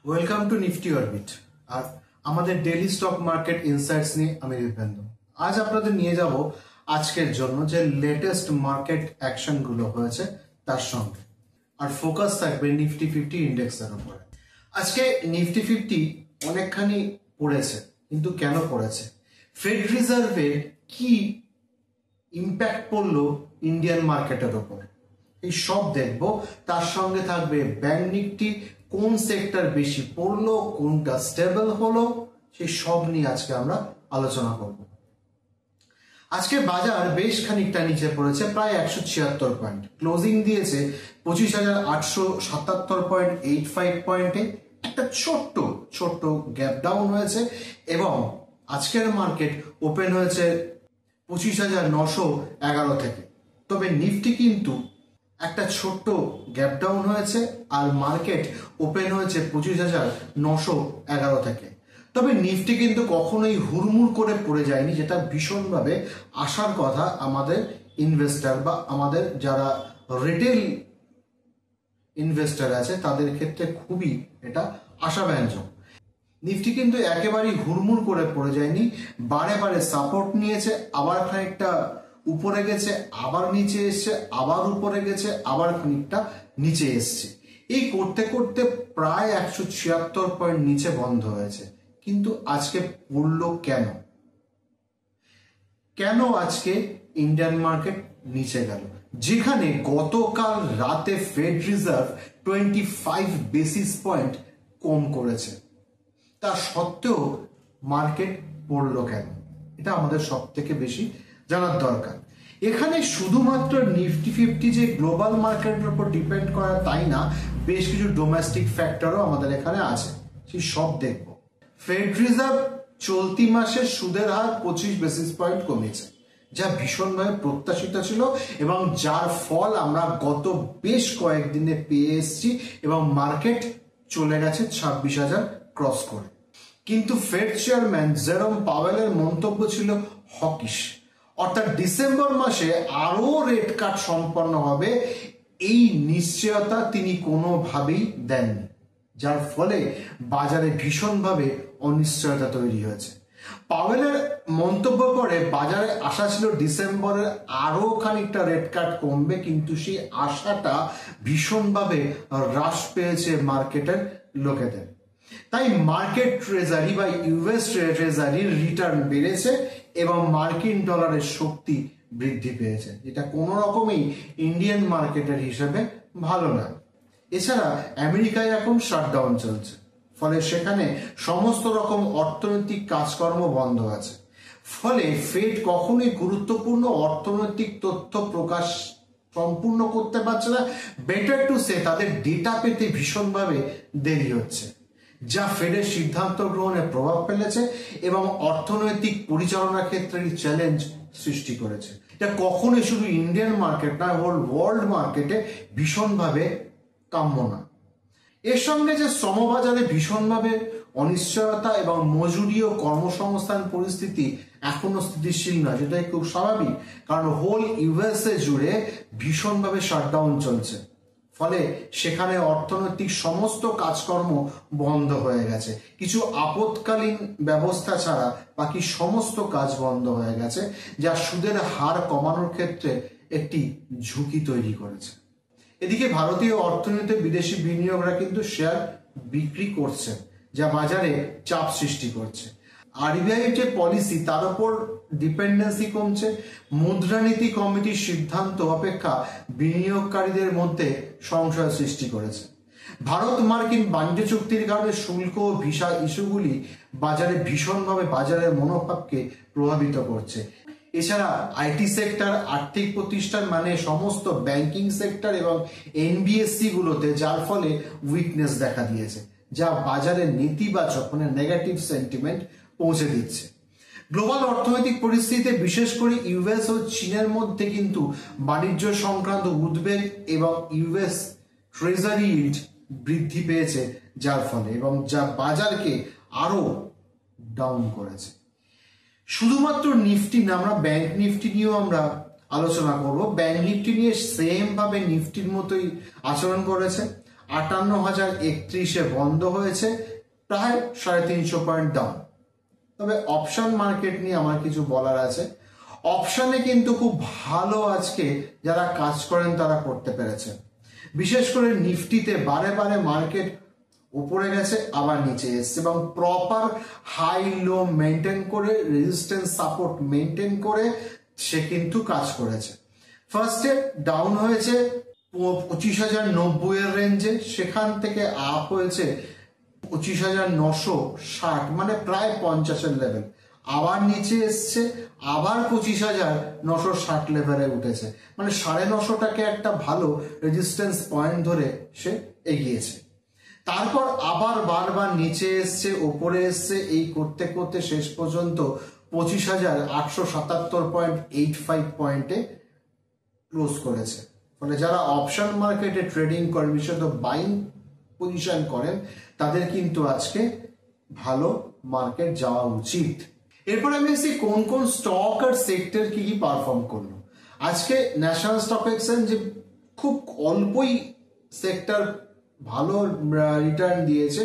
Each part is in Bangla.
Welcome to nifty orbit. আর আমাদের ডেইলি স্টক মার্কেট ইনসাইটস নিয়ে আমি দীপেন্দ্র। আজ আপনাদের নিয়ে যাব আজকের জন্য যে লেটেস্ট মার্কেট অ্যাকশন গুলো হয়েছে তার সঙ্গে, আর ফোকাস থাকবে নিফটি 50 ইন্ডেক্সের উপরে। আজকে নিফটি 50 অনেকখানি পড়েছে, কিন্তু কেন পড়েছে, ফেড রিজার্ভের কি ইম্প্যাক্ট পড়লো ইন্ডিয়ান মার্কেটের উপর, এই সব দেখবো। তার সঙ্গে থাকবে ব্যাংক নিফটি কোন সেক্টর বেশি পড়লো, কোনটা স্টেবল হলো, সেই সব নিয়ে আজকে আমরা আলোচনা করব। আজকে বাজার বেশ খানিকটা নিচে পড়েছে, প্রায় 176 পয়েন্ট। ক্লোজিং দিয়েছে 25,877.85 পয়েন্টে। একটা ছোট্ট গ্যাপ ডাউন হয়েছে এবং আজকের মার্কেট ওপেন হয়েছে 25,911 থেকে। তবে নিফটি কিন্তু একটা ছোট্ট গ্যাপ ডাউন হয়েছে আর মার্কেট ওপেন হয়েছে 25,911 থেকে। তবে নিফটি কিন্তু কখনোই হুড়মুড় করে পড়ে যায়নি, যেটা ভীষণভাবে আসার কথা আমাদের ইনভেস্টার বা আমাদের যারা রিটেল ইনভেস্টার আছে তাদের ক্ষেত্রে খুবই এটা আশাব্যঞ্জক। নিফটি কিন্তু একেবারেই হুড়মুড় করে পড়ে যায়নি, বারে বারে সাপোর্ট নিয়েছে, আবার খানিকটা উপরে গেছে, আবার নিচে এসছে, আবার উপরে গেছে, আবার খানিকটা নিচে এসছে। এই করতে করতে প্রায় 176 পয়েন্ট নিচে বন্ধ হয়েছে। কিন্তু আজকে পড়লো কেন আজকে ইন্ডিয়ান মার্কেট নিচে গেল, যেখানে গতকাল রাতে ফেড রিজার্ভ 25 বেসিস পয়েন্ট কম করেছে, তা সত্ত্বেও মার্কেট পড়লো কেন, এটা আমাদের সব থেকে বেশি জানার দরকার। এখানে শুধুমাত্র নিফটি 50 যে গ্লোবাল মার্কেটের উপর ডিপেন্ড করা তাই না, বেশ কিছু ডোমেস্টিক ফ্যাক্টরও আমাদের এখানে আছে, সেই সব দেখব। ফেড রিজার্ভ চলতি মাসে সুদের হার 25 বেসিস পয়েন্ট কমিয়েছে, যা ভীষণভাবে প্রত্যাশিত ছিল এবং যার ফল আমরা গত বেশ কয়েকদিনে পেয়ে এসেছি এবং মার্কেট চলে গেছে 26,000 ক্রস করে। কিন্তু ফেড চেয়ারম্যান জেরোম পাওয়েলের মন্তব্য ছিল হকিশ, অর্থাৎ ডিসেম্বর মাসে আরো রেট কাট সম্পন্ন হবে এই নিশ্চয়তা তিনি কোনোভাবেই দেননি, যার ফলে বাজারে ভীষণভাবে অনিশ্চয়তা তৈরি হয়েছে। পাওয়েলের মন্তব্য পরে বাজারে আশা ছিল ডিসেম্বরে আরো খানিকটা রেট কাট কমবে, কিন্তু সেই আশাটা ভীষণভাবে হ্রাস পেয়েছে মার্কেটের লোকেদের। তাই মার্কেট ট্রেজারি বা ইউএস ট্রেজারির রিটার্ন বেড়েছে এবং মার্কিন ডলারের শক্তি বৃদ্ধি পেয়েছে, যেটা কোনো রকমই ইন্ডিয়ান মার্কেটের হিসেবে ভালো না। এছাড়া আমেরিকায় এখন শাটডাউন চলছে, ফলে সেখানে সমস্ত রকম অর্থনৈতিক কাজকর্ম বন্ধ আছে। ফলে ফেড কখনোই গুরুত্বপূর্ণ অর্থনৈতিক তথ্য প্রকাশ সম্পূর্ণ করতে পারছে না। বেটার টু সে তাদের ডেটা পেতে ভীষণভাবে দেরি হচ্ছে, যা ফেডের সিদ্ধান্ত গ্রহণে প্রভাব ফেলেছে এবং অর্থনৈতিক পরিচালনার ক্ষেত্রে চ্যালেঞ্জ সৃষ্টি করেছে। এটা কখনোই শুধু ইন্ডিয়ান মার্কেট নয়, হোল ওয়ার্ল্ড মার্কেটে ভীষণভাবে কাম্য না। এর সঙ্গে যে শ্রমবাজারে ভীষণভাবে অনিশ্চয়তা এবং মজুরি ও কর্মসংস্থান পরিস্থিতি এখনো স্থিতিশীল নয়, যেটাই খুব স্বাভাবিক, কারণ হোল ইউএসএ জুড়ে ভীষণভাবে শাটডাউন চলছে। ফলে সেখানে অর্থনৈতিক সমস্ত কাজকর্ম বন্ধ হয়ে গেছে, কিছু আপৎকালীন ব্যবস্থা ছাড়া বাকি সমস্ত কাজ বন্ধ হয়ে গেছে, যা সুদের হার কমানোর ক্ষেত্রে একটি ঝুঁকি তৈরি করেছে। এদিকে ভারতীয় অর্থনীতিতে বিদেশি বিনিয়োগরা কিন্তু শেয়ার বিক্রি করছে, যা বাজারে চাপ সৃষ্টি করছে। আরবিআই যে পলিসি তার উপর ডিপেন্ডেন্সি কমছে, মুদ্রানীতি কমিটির সিদ্ধান্ত অপেক্ষা বিনিয়োগকারীদের মধ্যে সংশয় সৃষ্টি করেছে। ভারত মার্কিন বাণিজ্য চুক্তির কারণে শুল্ক ও ভিসা ইস্যুগুলি বাজারে ভীষণভাবে বাজারের মনোভাবকে প্রভাবিত করছে। এছাড়া আইটি সেক্টর, আর্থিক প্রতিষ্ঠান মানে সমস্ত ব্যাংকিং সেক্টর এবং এনবিএসসি গুলোতে, যার ফলে উইকনেস দেখা দিয়েছে, যা বাজারে নেতিবাচক মানে নেগেটিভ সেন্টিমেন্ট পৌঁছে দিচ্ছে। গ্লোবাল অর্থনৈতিক পরিস্থিতিতে বিশেষ করে ইউএস ও চীনের মধ্যে কিন্তু বাণিজ্য সংক্রান্ত উদ্বেগ এবং ইউএস ট্রেজারি ইল্ড বৃদ্ধি পেয়েছে, যার ফলে এবং যা বাজারকে আরো ডাউন করেছে। শুধুমাত্র নিফটি না, আমরা ব্যাংক নিফটি নিয়েও আমরা আলোচনা করব। ব্যাংক নিফটি নিয়ে সেম ভাবে নিফটির মতোই আচরণ করেছে। 58,031-এ বন্ধ হয়েছে, প্রায় 350 পয়েন্ট ডাউন। তবে অপশন মার্কেট নিয়ে আমার কিছু বলার আছে। অপশনে কিন্তু খুব ভালো আজকে যারা কাজ করেন তারা করতে পেরেছে। বিশেষ করে নিফটিতে বারে বারে মার্কেট উপরে গেছে আবার নিচে এসছে এবং প্রপার হাই লো মেনটেন করে, রেজিস্ট্যান্স সাপোর্ট মেনটেন করে সে কিন্তু কাজ করেছে। ফার্স্টে ডাউন হয়েছে 25,090 এর রেঞ্জে, সেখান থেকে আপ হয়েছে 25,960, মানে প্রায় 50-এর লেভেল। আবার নিচে এসছে, আবার 25,960 লেভেলে উঠেছে, মানে 950টাকে একটা ভালো রেজিস্ট্যান্স পয়েন্ট ধরে সে এগিয়েছে। তারপর আবার বারবার নিচে এসছে, ওপরে এসছে, এই করতে করতে শেষ পর্যন্ত 25,877.85 পয়েন্টে ক্লোজ করেছে। ফলে যারা অপশন মার্কেটে ট্রেডিং করেন, বিশেষত বাইং পজিশন করেন, তাদের কিন্তু আজকে ভালো মার্কেট যাওয়া উচিত। এরপর আমি এসেছি কোন কোন স্টক আর সেক্টর কি কি পারফর্ম করলো। আজকে ন্যাশনাল স্টক এক্সচেঞ্জ খুব অল্পই সেক্টর ভালো রিটার্ন দিয়েছে,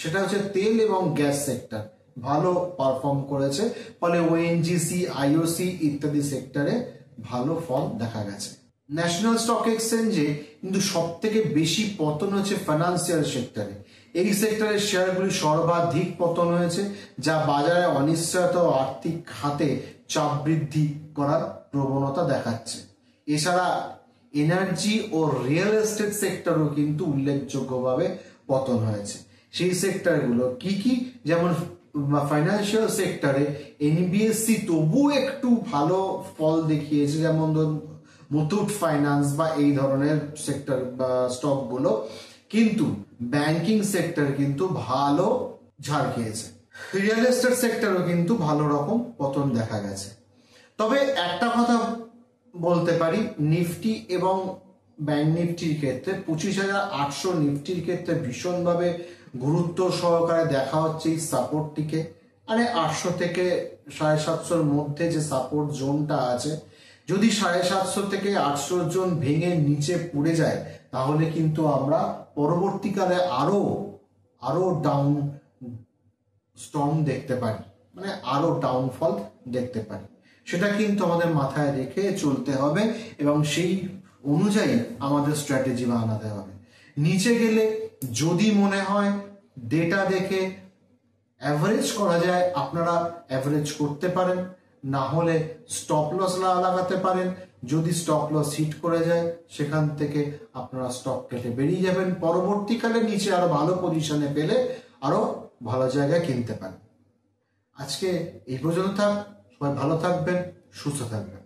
সেটা হচ্ছে তেল এবং গ্যাস সেক্টর ভালো পারফর্ম করেছে। ফলে ওএনজিসি, আইওসি ইত্যাদি সেক্টরে ভালো ফল দেখা গেছে। ন্যাশনাল স্টক এক্সচেঞ্জে কিন্তু সব থেকে বেশি পতন হচ্ছে ফাইন্যান্সিয়াল সেক্টরে। এই সেক্টরের শেয়ারগুলি সর্বাধিক পতন হয়েছে, যা বাজারে অনিশ্চয়তা ও আর্থিক খাতে চাপ বৃদ্ধি করার প্রবণতা দেখাচ্ছে। এছাড়া এনার্জি ও রিয়েল এস্টেট সেক্টরও কিন্তু উল্লেখযোগ্যভাবে পতন হয়েছে। সেই সেক্টরগুলো কি কি, যেমন ফাইন্যান্সিয়াল সেক্টরে এনবিএসসি তবু একটু ভালো ফল দেখিয়েছে, যেমন ধরুন মুথুট ফাইন্যান্স বা এই ধরনের সেক্টর বা স্টক গুলো, কিন্তু ব্যাংকিং সেক্টর কিন্তু ভালো ঝাড় খেয়েছে। রিয়েল এস্টেট সেক্টরও কিন্তু ভালো রকম পতন দেখা গেছে। তবে একটা কথা বলতে পারি, নিফটি এবং ব্যাংক নিফটির ক্ষেত্রে 25,800 নিফটির ক্ষেত্রে ভীষণভাবে গুরুত্ব সহকারে দেখা হচ্ছে এই সাপোর্টটিকে। 800 থেকে 750-র মধ্যে যে সাপোর্ট জোনটা আছে, যদি 750 থেকে 800 জোন ভেঙে নিচে পড়ে যায়, তাহলে কিন্তু আমরা পরবর্তীকালে আরো ডাউন স্টর্ম দেখতে পারি, মানে আরো ডাউনফল দেখতে পারি। সেটা কিন্তু আমাদের মাথায় রেখে চলতে হবে এবং সেই অনুযায়ী আমাদের স্ট্র্যাটেজি বানাতে হবে। নিচে গেলে যদি মনে হয় ডেটা দেখে অ্যাভারেজ করা যায়, আপনারা অ্যাভারেজ করতে পারেন, না হলে স্টপ লস লাগাতে পারেন। যদি স্টপ লস হিট করে যায়, সেখান থেকে আপনারা স্টক কেটে বেরিয়ে যাবেন। পরবর্তীকালে নিচে আরো ভালো পজিশনে পেলে আরো ভালো জায়গায় কিনতে পারেন। আজকে এই পর্যন্ত থাক। সবাই ভালো থাকবেন, সুস্থ থাকবেন।